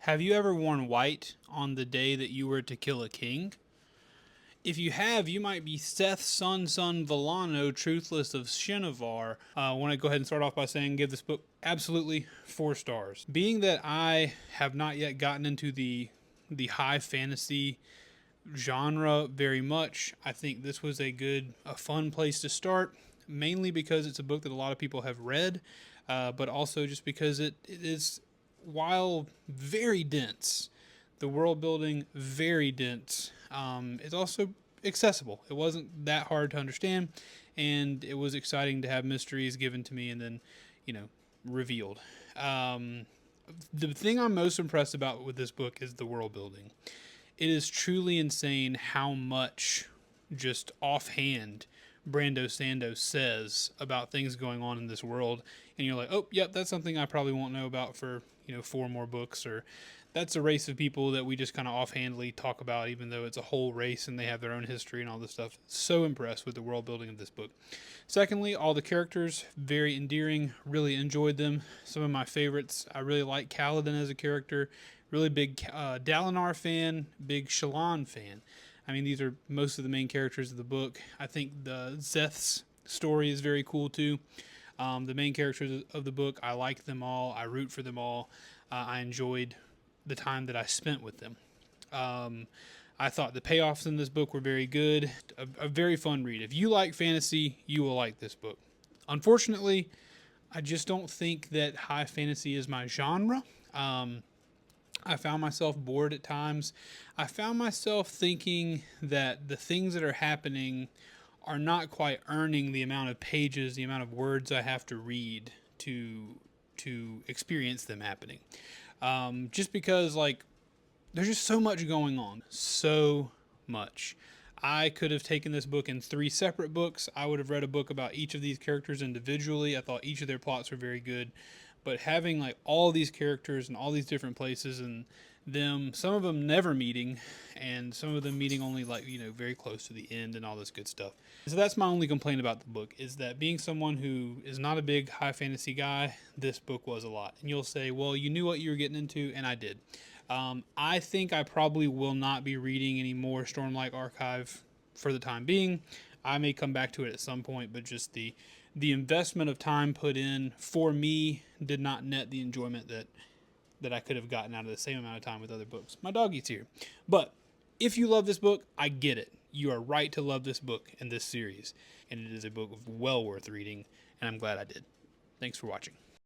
Have you ever worn white on the day that you were to kill a king? If you have, you might be Seth's son Villano, Truthless of Shinovar. I want to go ahead and start off by saying give this book absolutely 4 stars. Being that I have not yet gotten into the high fantasy genre very much, I think this was a fun place to start, mainly because it's a book that a lot of people have read, but also just because it is, while very dense, the world building very dense, it's also accessible. It wasn't that hard to understand, and it was exciting to have mysteries given to me and then, revealed. The thing I'm most impressed about with this book is the world building. It is truly insane how much just offhand Brando Sando says about things going on in this world, and you're like, oh, yep, that's something I probably won't know about for 4 more books, or that's a race of people that we just kind of offhandedly talk about, even though it's a whole race and they have their own history and all this stuff. So impressed with the world building of this book. Secondly, all the characters, very endearing, really enjoyed them. Some of my favorites, I really like Kaladin as a character, really big Dalinar fan, big Shallan fan. I mean, these are most of the main characters of the book. I think the Szeth's story is very cool too. The main characters of the book, I like them all. I root for them all. I enjoyed the time that I spent with them. I thought the payoffs in this book were very good. A very fun read. If you like fantasy, you will like this book. Unfortunately, I just don't think that high fantasy is my genre. I found myself bored at times. I found myself thinking that the things that are happening are not quite earning the amount of pages, the amount of words I have to read to experience them happening. Just because, there's just so much going on. So much. I could have taken this book in 3 separate books. I would have read a book about each of these characters individually. I thought each of their plots were very good. But having all these characters and all these different places and them, some of them never meeting and some of them meeting only very close to the end and all this good stuff. So that's my only complaint about the book, is that being someone who is not a big high fantasy guy, this book was a lot. And you'll say, well, you knew what you were getting into, and I did. I think I probably will not be reading any more Stormlight Archive for the time being. I may come back to it at some point, but just the investment of time put in for me did not net the enjoyment that I could have gotten out of the same amount of time with other books. My doggy's here. But if you love this book, I get it. You are right to love this book and this series. And it is a book well worth reading, and I'm glad I did. Thanks for watching.